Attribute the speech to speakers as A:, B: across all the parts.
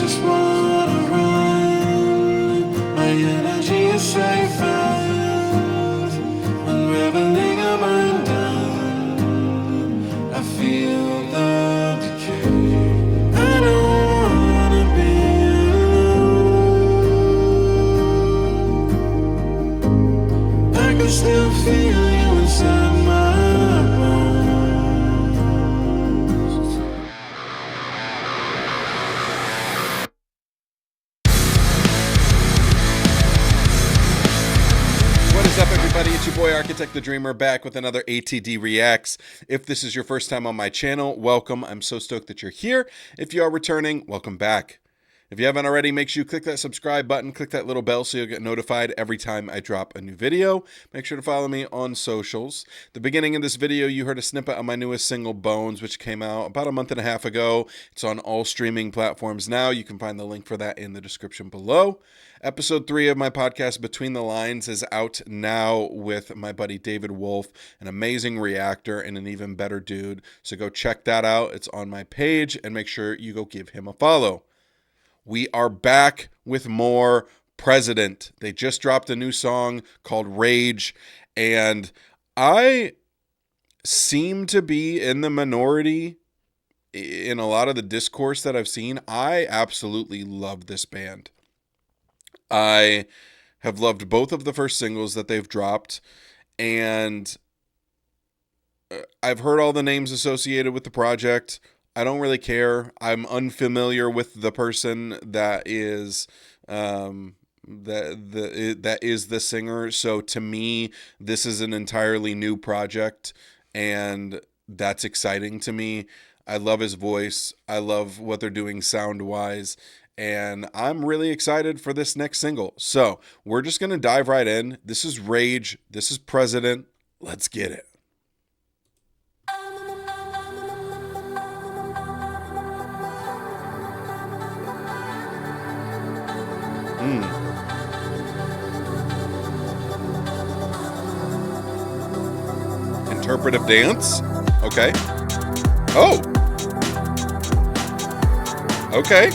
A: just wanna run. My energy is safe and unraveling I'm undone. I feel the decay. I don't wanna be alone. I can still feel you inside my bones.
B: What is up, everybody? It's your boy Architect the Dreamer back with another ATD Reacts. If this is your first time on my channel, welcome. I'm so stoked that you're here. If you are returning, welcome back. If you haven't already, make sure you click that subscribe button, click that little bell so you'll get notified every time I drop a new video. Make sure to follow me on socials. The beginning of this video, you heard a snippet of my newest single, Bones, which came out about a month and a half ago. It's on all streaming platforms now. You can find the link for that in the description below. Episode 3 of my podcast, Between the Lines, is out now with my buddy David Wolf, an amazing reactor and an even better dude. So go check that out. It's on my page, and make sure you go give him a follow. We are back with more President. They just dropped a new song called Rage, and I seem to be in the minority in a lot of the discourse that I've seen. I absolutely love this band. I have loved both of the first singles that they've dropped, and I've heard all the names associated with the project. I don't really care. I'm unfamiliar with the person that is that is the singer. So to me, this is an entirely new project, and that's exciting to me. I love his voice. I love what they're doing sound-wise, and I'm really excited for this next single. So we're just going to dive right in. This is Rage. This is President. Let's get it. Interpretive dance. Okay. Oh. Okay.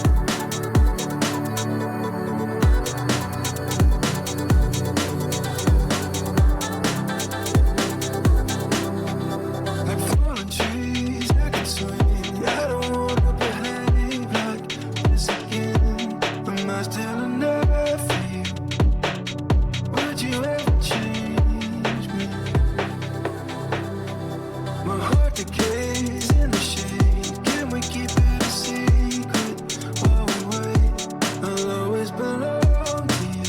A: Like fallen trees, I can swing. I don't wanna behave like this again. Am I still enough for you? Would you ever change me? My heart decays in the shade. Can we keep it a secret while we wait? I'll always belong to you.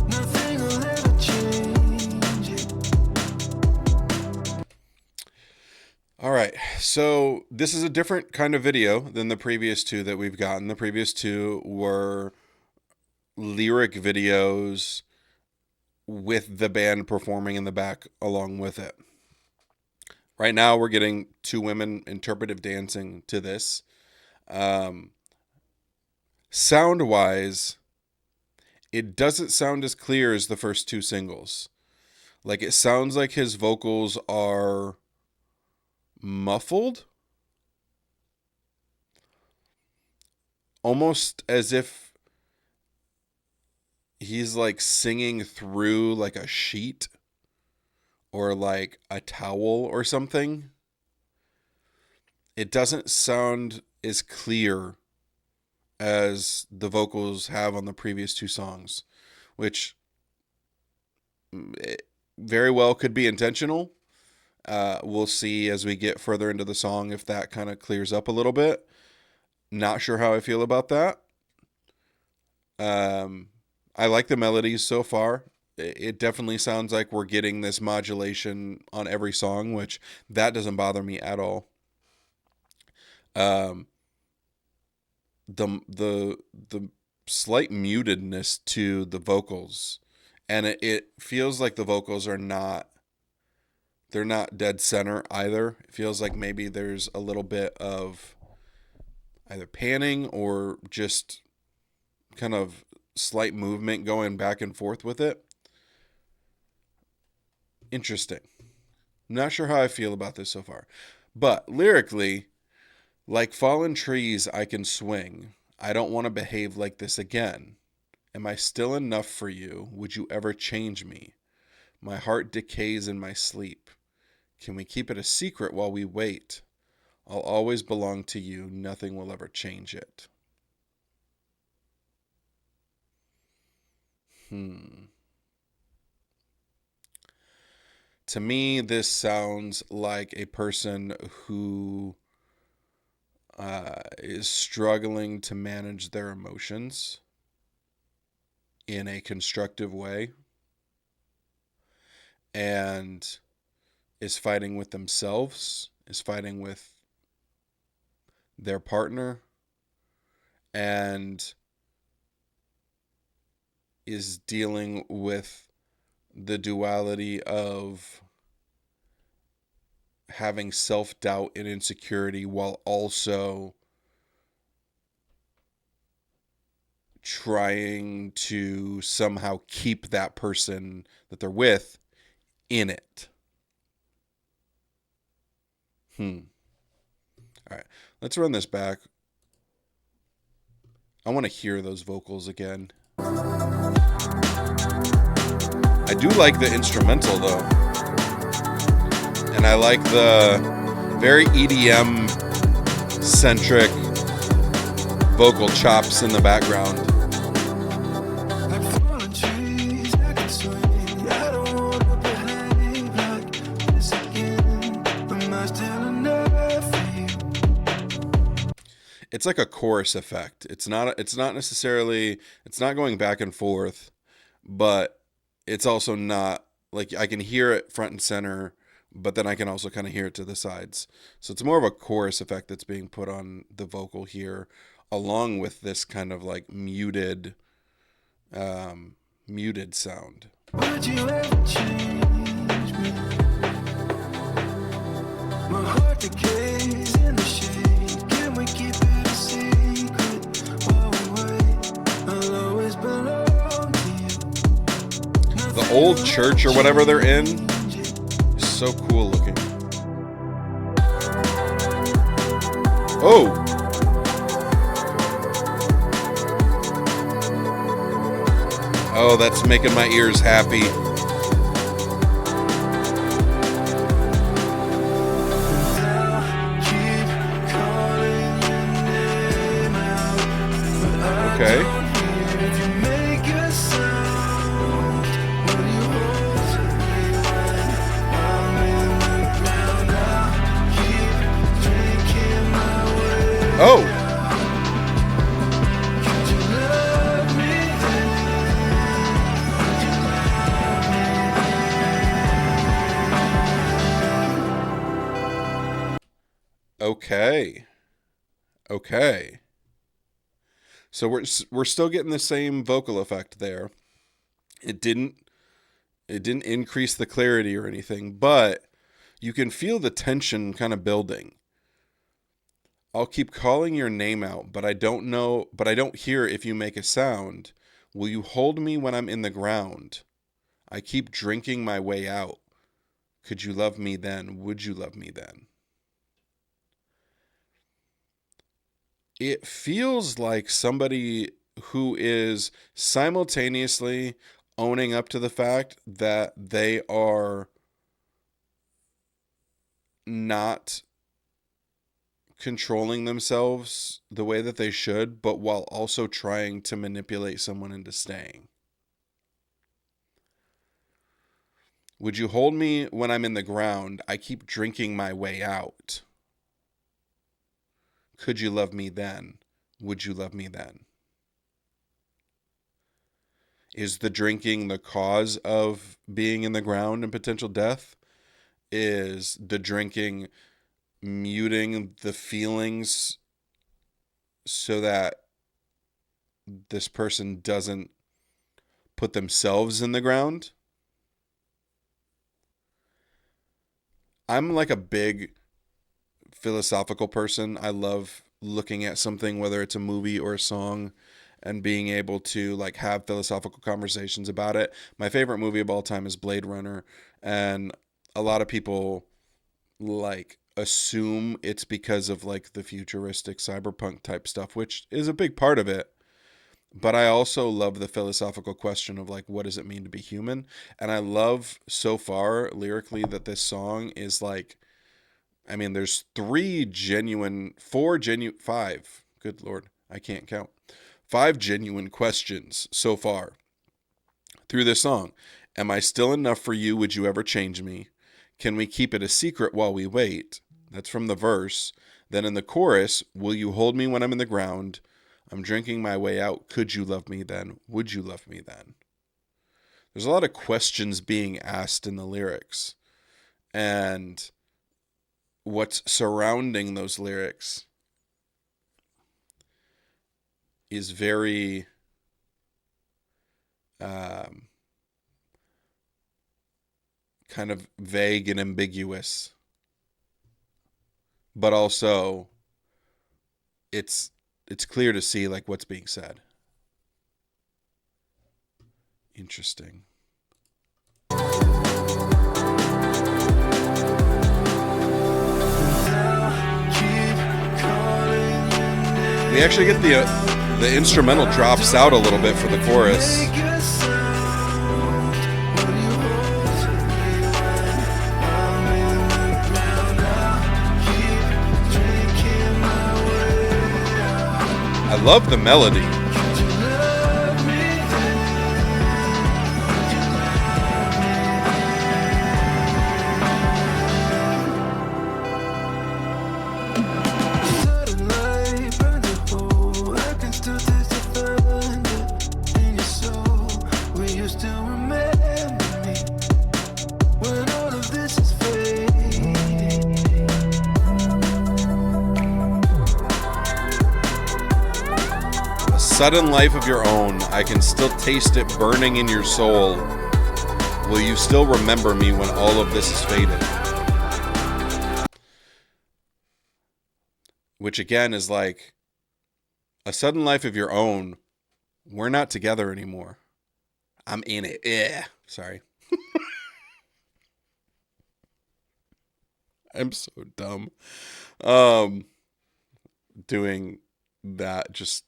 A: Nothing will ever change it.
B: All right, so this is a different kind of video than the previous two that we've gotten. The previous two were lyric videos with the band performing in the back along with it. Right now, we're getting two women interpretive dancing to this. Sound-wise, it doesn't sound as clear as the first two singles. Like, it sounds like his vocals are muffled, almost as if he's like singing through like a sheet or like a towel or something. It doesn't sound as clear as the vocals have on the previous two songs, which very well could be intentional. We'll see as we get further into the song if that kind of clears up a little bit. Not sure how I feel about that. I like the melodies so far. It definitely sounds like we're getting this modulation on every song, which that doesn't bother me at all. The slight mutedness to the vocals, and it feels like the vocals are not. They're not dead center either. It feels like maybe there's a little bit of either panning or just kind of slight movement going back and forth with it. Interesting. I'm not sure how I feel about this so far. But lyrically, like fallen trees, I can swing. I don't want to behave like this again. Am I still enough for you? Would you ever change me? My heart decays in my sleep. Can we keep it a secret while we wait? I'll always belong to you. Nothing will ever change it. To me, this sounds like a person who is struggling to manage their emotions in a constructive way and is fighting with themselves, is fighting with their partner, and is dealing with the duality of having self-doubt and insecurity while also trying to somehow keep that person that they're with in it. All right, let's run this back. I want to hear those vocals again. I do like the instrumental though. And I like the very EDM centric vocal chops in the background.
A: Like falling trees, I can swing. I don't wanna behave like this again. Am I still enough for you?
B: It's like a chorus effect. It's not necessarily, it's not going back and forth, but it's also not like I can hear it front and center, but then I can also kind of hear it to the sides. So it's more of a chorus effect that's being put on the vocal here, along with this kind of like muted sound.
A: Would you ever change me? My heart decays in the shade. Can we keep it a secret while we wait? I'll always belong to you.
B: The old church or whatever they're in is so cool looking. Oh! Oh, that's making my ears happy. Okay. Oh! Okay. Okay. So we're still getting the same vocal effect there. It didn't increase the clarity or anything, but you can feel the tension kind of building. I'll keep calling your name out, but I don't hear if you make a sound. Will you hold me when I'm in the ground? I keep drinking my way out. Could you love me then? Would you love me then? It feels like somebody who is simultaneously owning up to the fact that they are not controlling themselves the way that they should, but while also trying to manipulate someone into staying. Would you hold me when I'm in the ground? I keep drinking my way out. Could you love me then? Would you love me then? Is the drinking the cause of being in the ground and potential death? Is the drinking muting the feelings so that this person doesn't put themselves in the ground? I'm like a big philosophical person. I love looking at something, whether it's a movie or a song, and being able to like have philosophical conversations about it. My favorite movie of all time is Blade Runner, and a lot of people like assume it's because of like the futuristic cyberpunk type stuff, which is a big part of it. But I also love the philosophical question of like, what does it mean to be human? And I love so far lyrically that this song is like, I mean, there's five, good Lord, I can't count. 5 genuine questions so far through this song. Am I still enough for you? Would you ever change me? Can we keep it a secret while we wait? That's from the verse. Then in the chorus, will you hold me when I'm in the ground? I'm drinking my way out. Could you love me then? Would you love me then? There's a lot of questions being asked in the lyrics. And what's surrounding those lyrics is very kind of vague and ambiguous, but also it's clear to see like what's being said. Interesting. We actually get the instrumental drops out a little bit for the chorus. I love the melody. Sudden life of your own, I can still taste it burning in your soul. Will you still remember me when all of this is faded? Which again is like a sudden life of your own. We're not together anymore. I'm in it. Yeah. Sorry. I'm so dumb. Doing that just.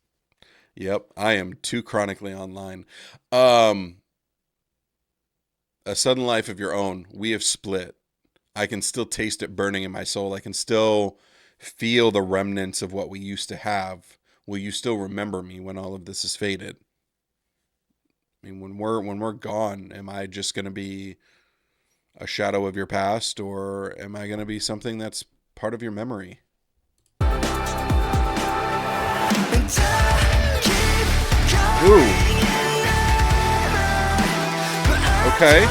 B: Yep, I am too chronically online. A sudden life of your own. We have split. I can still taste it burning in my soul. I can still feel the remnants of what we used to have. Will you still remember me when all of this is faded? I mean, when we're gone, am I just going to be a shadow of your past, or am I going to be something that's part of your memory? Ooh. Okay.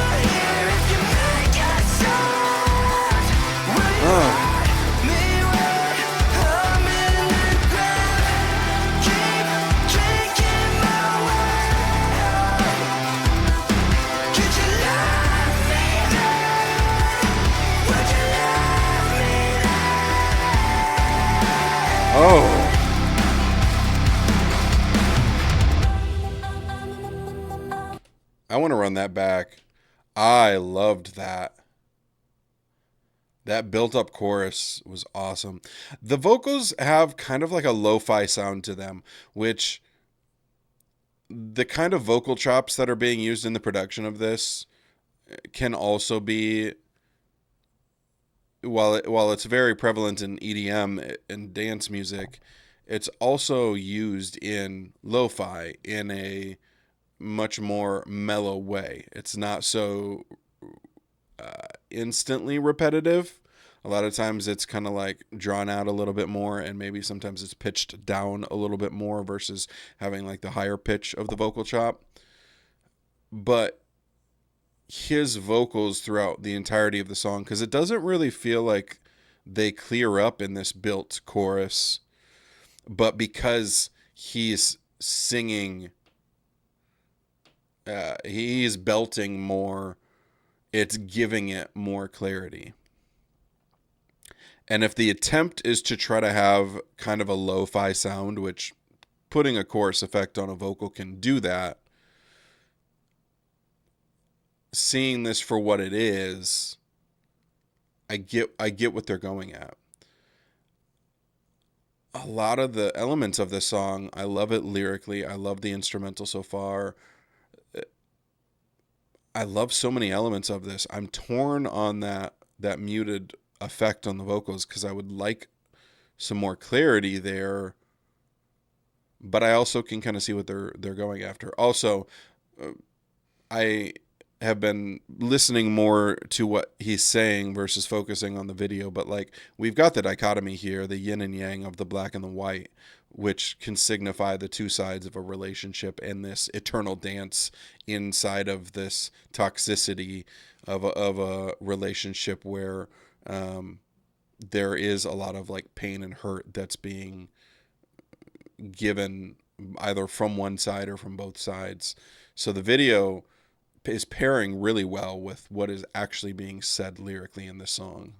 B: Oh. Oh. I want to run that back. I loved that. That built-up chorus was awesome. The vocals have kind of like a lo-fi sound to them, which the kind of vocal chops that are being used in the production of this can also be, while it's very prevalent in EDM and dance music, it's also used in lo-fi in a much more mellow way. It's not so instantly repetitive. A lot of times it's kind of like drawn out a little bit more, and maybe sometimes it's pitched down a little bit more versus having like the higher pitch of the vocal chop. But his vocals throughout the entirety of the song, because it doesn't really feel like they clear up in this built chorus, but because he's singing, he's belting more, it's giving it more clarity. And if the attempt is to try to have kind of a lo-fi sound, which putting a chorus effect on a vocal can do that, seeing this for what it is, I get what they're going at. A lot of the elements of this song, I love it lyrically. I love the instrumental so far. I love so many elements of this. I'm torn on that muted effect on the vocals because I would like some more clarity there, but I also can kind of see what they're going after. Also, I have been listening more to what he's saying versus focusing on the video, but like we've got the dichotomy here, the yin and yang of the black and the white, which can signify the two sides of a relationship and this eternal dance inside of this toxicity of a relationship where there is a lot of like pain and hurt that's being given either from one side or from both sides. So the video is pairing really well with what is actually being said lyrically in this song.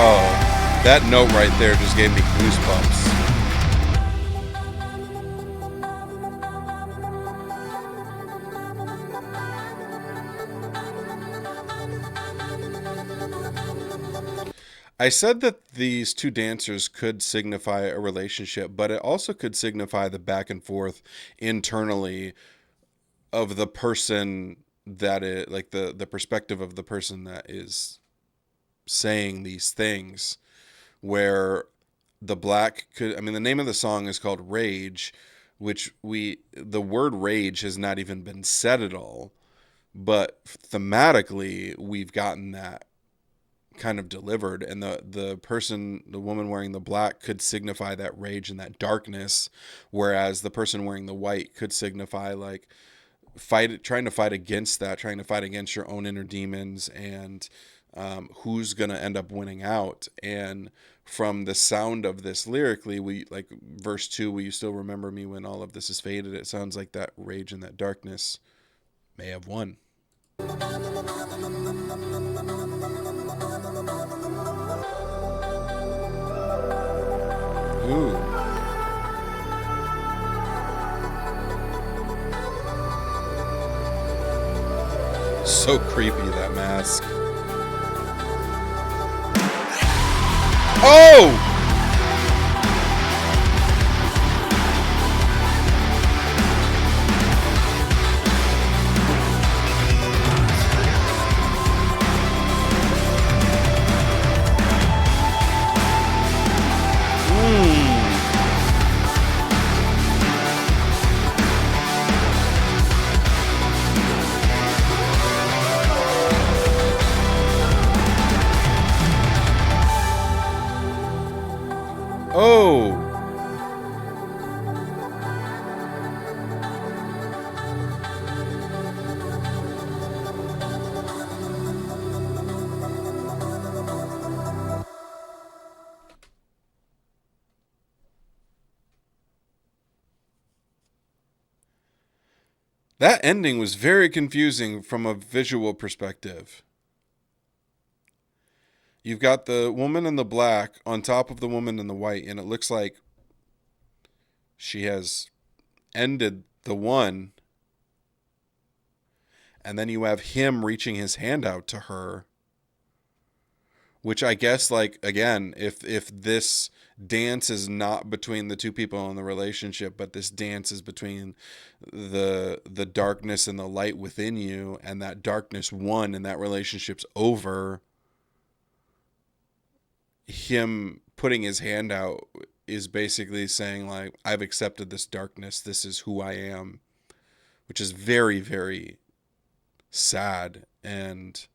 B: Oh, that note right there just gave me goosebumps. I said that these two dancers could signify a relationship, but it also could signify the back and forth internally of the person that it, like the perspective of the person that is saying these things, where the black could, I mean, the name of the song is called Rage, which the word rage has not even been said at all, but thematically we've gotten that kind of delivered, and the woman wearing the black could signify that rage and that darkness, whereas the person wearing the white could signify like trying to fight against that, trying to fight against your own inner demons, and who's gonna end up winning out. And from the sound of this lyrically, we like verse 2, will you still remember me when all of this is faded? It sounds like that rage and that darkness may have won. Ooh. So creepy, that mask. Oh! Oh! That ending was very confusing from a visual perspective. You've got the woman in the black on top of the woman in the white, and it looks like she has ended the one, and then you have him reaching his hand out to her, which I guess, like, again, if this dance is not between the two people in the relationship, but this dance is between the darkness and the light within you, and that darkness won and that relationship's over, him putting his hand out is basically saying, like, I've accepted this darkness, this is who I am, which is very, very sad. And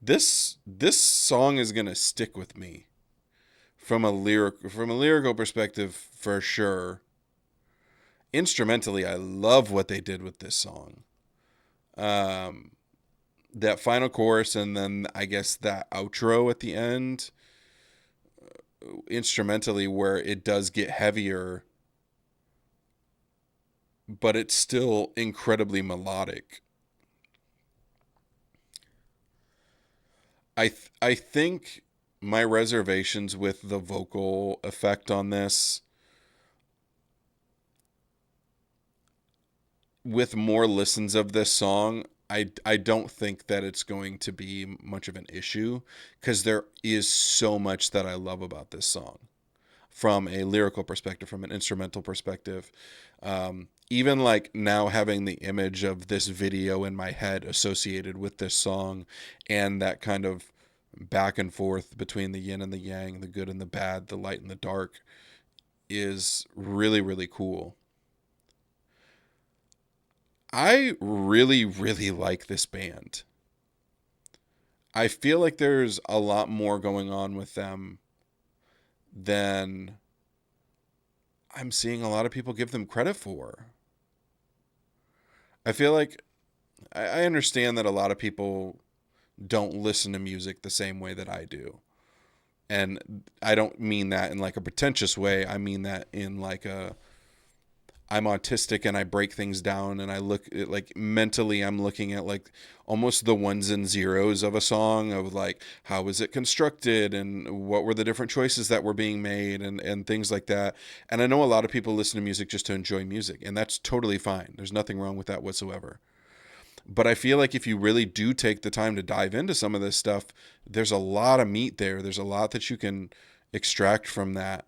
B: this song is gonna stick with me. from a lyrical perspective, for sure. Instrumentally, I love what they did with this song. Um, that final chorus and then I guess that outro at the end, instrumentally, where it does get heavier, but it's still incredibly melodic. I think my reservations with the vocal effect on this, with more listens of this song, I don't think that it's going to be much of an issue because there is so much that I love about this song from a lyrical perspective, from an instrumental perspective. Even like now having the image of this video in my head associated with this song and that kind of back and forth between the yin and the yang, the good and the bad, the light and the dark is really, really cool. I really, really like this band. I feel like there's a lot more going on with them than I'm seeing a lot of people give them credit for. I feel like I understand that a lot of people don't listen to music the same way that I do. And I don't mean that in like a pretentious way. I mean that in like a I'm autistic and I break things down and I look at like mentally I'm looking at like almost the ones and zeros of a song of like how was it constructed and what were the different choices that were being made and things like that. And I know a lot of people listen to music just to enjoy music, and that's totally fine. There's nothing wrong with that whatsoever. But I feel like if you really do take the time to dive into some of this stuff, there's a lot of meat there. There's a lot that you can extract from that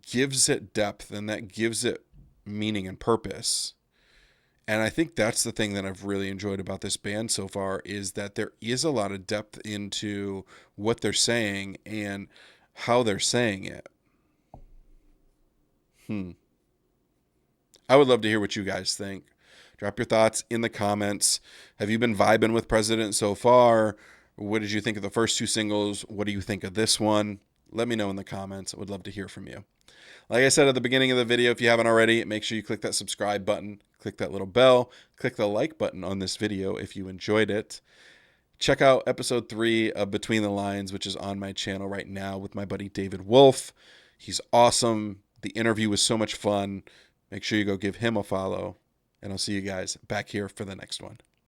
B: gives it depth and that gives it meaning and purpose. And I think that's the thing that I've really enjoyed about this band so far is that there is a lot of depth into what they're saying and how they're saying it. I would love to hear what you guys think. Drop your thoughts in the comments. Have you been vibing with President so far? What did you think of the first two singles? What do you think of this one? Let me know in the comments. I would love to hear from you. Like I said at the beginning of the video, if you haven't already, make sure you click that subscribe button, click that little bell, click the like button on this video if you enjoyed it. Check out episode 3 of Between the Lines, which is on my channel right now with my buddy David Wolf. He's awesome. The interview was so much fun. Make sure you go give him a follow, and I'll see you guys back here for the next one.